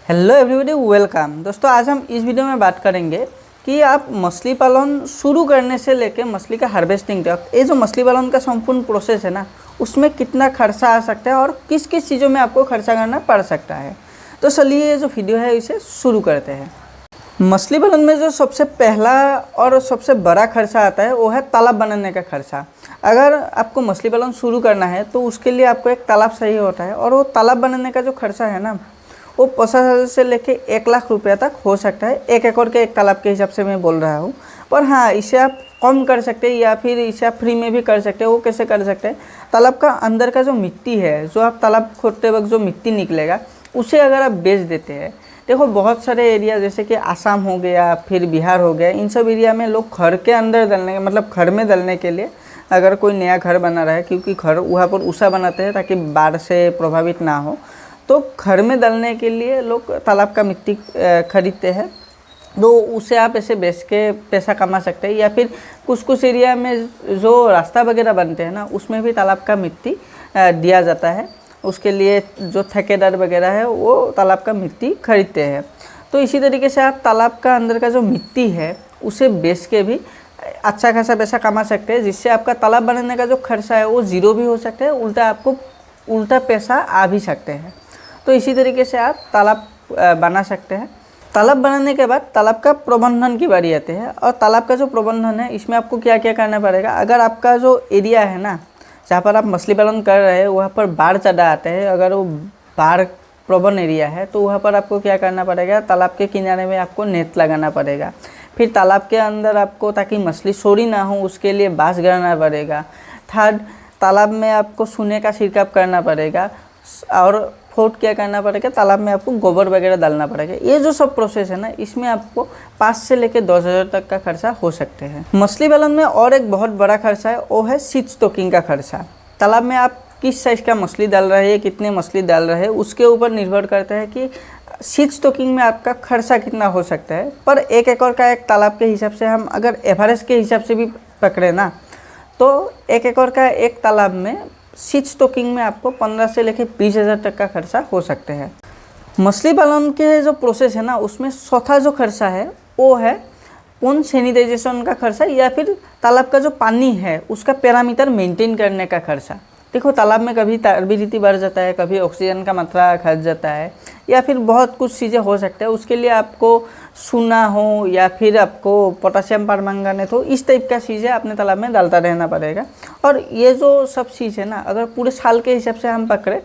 Hello everybody, welcome. दोस्तों, आज हम इस वीडियो में बात करेंगे कि आप मछली पालन शुरू करने से लेकर मछली का हार्वेस्टिंग तक, ये जो मछली पालन का संपूर्ण प्रोसेस है ना, उसमें कितना खर्चा आ सकता है और किस किस चीज़ों में आपको खर्चा करना पड़ सकता है। तो चलिए ये जो वीडियो है इसे शुरू करते हैं। मछली पालन में जो सबसे पहला और सबसे बड़ा खर्चा आता है वो है तालाब बनाने का खर्चा। अगर आपको मछली पालन शुरू करना है तो उसके लिए आपको एक तालाब चाहिए होता है, और वो तालाब बनाने का जो खर्चा है ना, वो 50,000 से लेके 1,00,000 रुपये तक हो सकता है। 1 एकड़ के एक तालाब के हिसाब से मैं बोल रहा हूँ। पर हाँ, इसे आप कम कर सकते हैं या फिर इसे आप फ्री में भी कर सकते हैं। वो कैसे कर सकते हैं? तालाब का अंदर का जो मिट्टी है, जो आप तालाब खोदते वक्त जो मिट्टी निकलेगा, उसे अगर आप बेच देते हैं। देखो, बहुत सारे एरिया जैसे कि आसाम हो गया, फिर बिहार हो गया, इन सब एरिया में लोग घर के अंदर डालने, मतलब घर में डालने के लिए, अगर कोई नया घर बना रहा है, क्योंकि घर वहाँ पर ऊषा बनाते हैं ताकि बाढ़ से प्रभावित ना हो, तो घर में डालने के लिए लोग तालाब का मिट्टी खरीदते हैं। तो उसे आप ऐसे बेच के पैसा कमा सकते हैं। या फिर कुछ एरिया में जो रास्ता वगैरह बनते हैं ना, उसमें भी तालाब का मिट्टी दिया जाता है। उसके लिए जो ठेकेदार वगैरह है वो तालाब का मिट्टी खरीदते हैं। तो इसी तरीके से आप तालाब का अंदर का जो मिट्टी है उसे बेच के भी अच्छा खासा पैसा कमा सकते हैं, जिससे आपका तालाब बनाने का जो खर्चा है वो ज़ीरो भी हो सकता है, उल्टा पैसा आ भी सकते हैं। तो इसी तरीके से आप तालाब बना सकते हैं। तालाब बनाने के बाद तालाब का प्रबंधन की बारी आती है। और तालाब का जो प्रबंधन है, इसमें आपको क्या क्या करना पड़ेगा। अगर आपका जो एरिया है ना, जहाँ पर आप मछली पालन कर रहे हैं, वहाँ पर बाढ़ ज़्यादा आते हैं, अगर वो बाढ़ प्रवण एरिया है, तो वहाँ पर आपको क्या करना पड़ेगा, तालाब के किनारे में आपको नेट लगाना पड़ेगा। फिर तालाब के अंदर आपको, ताकि मछली चोरी ना हो, उसके लिए बाँस गाड़ना पड़ेगा। थर्ड, तालाब में आपको चूने का छिड़काव करना पड़ेगा। और फोर्थ, क्या करना पड़ेगा, तालाब में आपको गोबर वगैरह डालना पड़ेगा। ये जो सब प्रोसेस है ना, इसमें आपको 5 से लेकर 10,000 तक का खर्चा हो सकते हैं। मछली पालन में और एक बहुत बड़ा खर्चा है, वो है सीड स्टॉकिंग का खर्चा। तालाब में आप किस साइज़ का मछली डाल रहे हैं, कितने मछली डाल रहे हैं, उसके ऊपर निर्भर करता है कि सीड स्टॉकिंग में आपका खर्चा कितना हो सकता है। पर 1 एकड़ का एक तालाब के हिसाब से हम अगर एवरेज के हिसाब से भी पकड़े ना, तो 1 एकड़ का एक तालाब में सीड स्टॉकिंग में आपको 15 से लेकर 20,000 तक का खर्चा हो सकते हैं। मछली पालन के जो प्रोसेस है ना, उसमें चौथा जो खर्चा है वो है पोंड सैनिटाइजेशन का खर्चा, या फिर तालाब का जो पानी है उसका पैरामीटर मेंटेन करने का खर्चा। देखो, तालाब में कभी टर्बिडिटी बढ़ जाता है, कभी ऑक्सीजन का मात्रा घट जाता है, या फिर बहुत कुछ चीज़ें हो सकता है। उसके लिए आपको चूना हो या फिर आपको पोटेशियम परमंगनेट हो, इस टाइप का चीज़ें अपने तालाब में डालता रहना पड़ेगा। और ये जो सब चीज़ है ना, अगर पूरे साल के हिसाब से हम पकड़े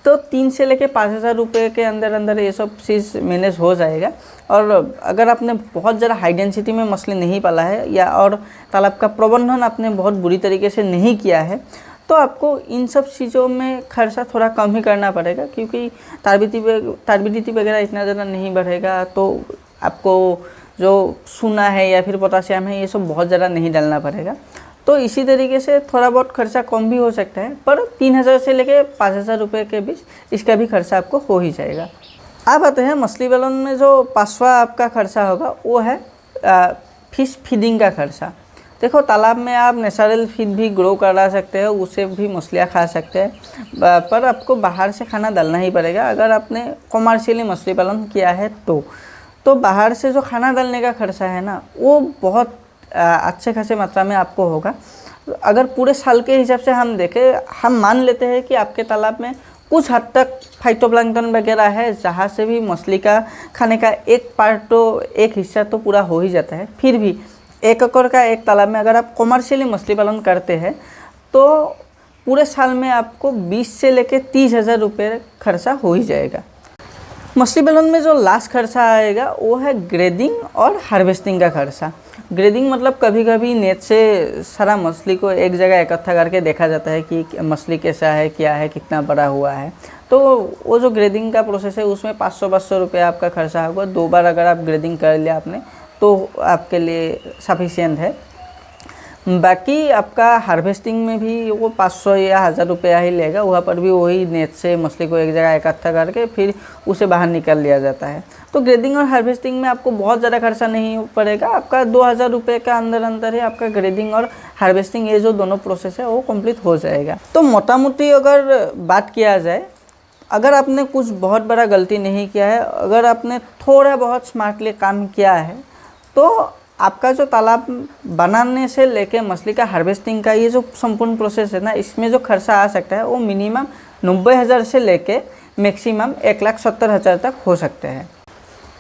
तो 3 से लेकर 5,000 रुपये के अंदर ये सब चीज़ मैनेज हो जाएगा। और अगर आपने बहुत ज़्यादा हाई डेंसिटी में मछली नहीं पाला है, या और तालाब का प्रबंधन आपने बहुत बुरी तरीके से नहीं किया है, तो आपको इन सब चीज़ों में खर्चा थोड़ा कम ही करना पड़ेगा, क्योंकि टर्बिडिटी वगैरह इतना ज़्यादा नहीं बढ़ेगा। तो आपको जो चूना है या फिर पोटेशियम है, ये सब बहुत ज़्यादा नहीं डालना पड़ेगा। तो इसी तरीके से थोड़ा बहुत खर्चा कम भी हो सकता है, पर 3,000 से लेकर 5,000 रुपये के बीच इसका भी खर्चा आपको हो ही जाएगा। अब आते हैं मछली पालन में जो 5वां आपका खर्चा होगा, वो है फिश फीडिंग का खर्चा। देखो, तालाब में आप नेचुरल फीड भी ग्रो करा सकते हो, उससे भी मछलियाँ खा सकते हैं, पर आपको बाहर से खाना डालना ही पड़ेगा। अगर आपने कॉमर्शियली मछली पालन किया है तो बाहर से जो खाना डालने का खर्चा है ना, वो बहुत अच्छे खासे मात्रा में आपको होगा। अगर पूरे साल के हिसाब से हम देखें, हम मान लेते हैं कि आपके तालाब में कुछ हद तक फाइटोप्लैंक्टन वगैरह है, जहाँ से भी मछली का खाने का एक हिस्सा तो पूरा हो ही जाता है। फिर भी 1 एकड़ का एक तालाब में अगर आप कॉमर्शियली मछली पालन करते हैं, तो पूरे साल में आपको 20 से लेकर 30,000 रुपये खर्चा हो ही जाएगा। मछली पालन में जो लास्ट खर्चा आएगा वो है ग्रेडिंग और हार्वेस्टिंग का खर्चा। ग्रेडिंग मतलब कभी कभी नेट से सारा मछली को एक जगह इकट्ठा करके देखा जाता है कि मछली कैसा है, क्या है, कितना बड़ा हुआ है। तो वो जो ग्रेडिंग का प्रोसेस है, उसमें 500-500 रुपये आपका खर्चा होगा। 2 बार अगर आप ग्रेडिंग कर लिया आपने, तो आपके लिए सफिशिएंट है। बाकी आपका हार्वेस्टिंग में भी वो 500 या 1,000 रुपया ही लेगा। वहाँ पर भी वही नेट से मछली को एक जगह इकट्ठा करके फिर उसे बाहर निकाल लिया जाता है। तो ग्रेडिंग और हार्वेस्टिंग में आपको बहुत ज़्यादा खर्चा नहीं पड़ेगा। आपका 2,000 रुपये का अंदर ही आपका ग्रेडिंग और हार्वेस्टिंग, ये जो दोनों प्रोसेस है वो कंप्लीट हो जाएगा। तो मोटा मोटी अगर बात किया जाए अगर आपने कुछ बहुत बड़ा गलती नहीं किया है, अगर आपने थोड़ा बहुत स्मार्टली काम किया है, तो आपका जो तालाब बनाने से लेके मछली का हार्वेस्टिंग का ये जो संपूर्ण प्रोसेस है ना, इसमें जो खर्चा आ सकता है वो मिनिमम 90,000 से लेके मैक्सिमम 1,70,000 तक हो सकते हैं।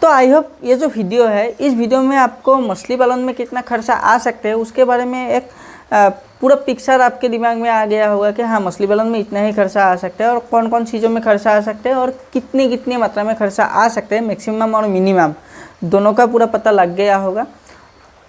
तो आई होप ये जो वीडियो है, इस वीडियो में आपको मछली पालन में कितना खर्चा आ सकता है उसके बारे में एक पूरा पिक्चर आपके दिमाग में आ गया होगा कि हाँ, मछली पालन में इतना ही खर्चा आ सकता है और कौन कौन चीज़ों में खर्चा आ सकता है और कितनी मात्रा में खर्चा आ सकता है, मैक्सिमम और मिनिमम दोनों का पूरा पता लग गया होगा।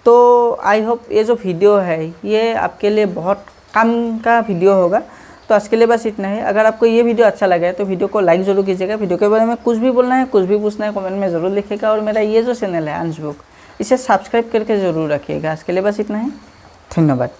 तो आई होप ये जो वीडियो है ये आपके लिए बहुत काम का वीडियो होगा। तो आज के लिए बस इतना ही। अगर आपको ये वीडियो अच्छा लगा है तो वीडियो को लाइक ज़रूर कीजिएगा। वीडियो के बारे में कुछ भी बोलना है, कुछ भी पूछना है, कमेंट में ज़रूर लिखिएगा। और मेरा ये जो चैनल है अंश बुक, इसे सब्सक्राइब करके ज़रूर रखिएगा। आज के लिए बस इतना ही। धन्यवाद।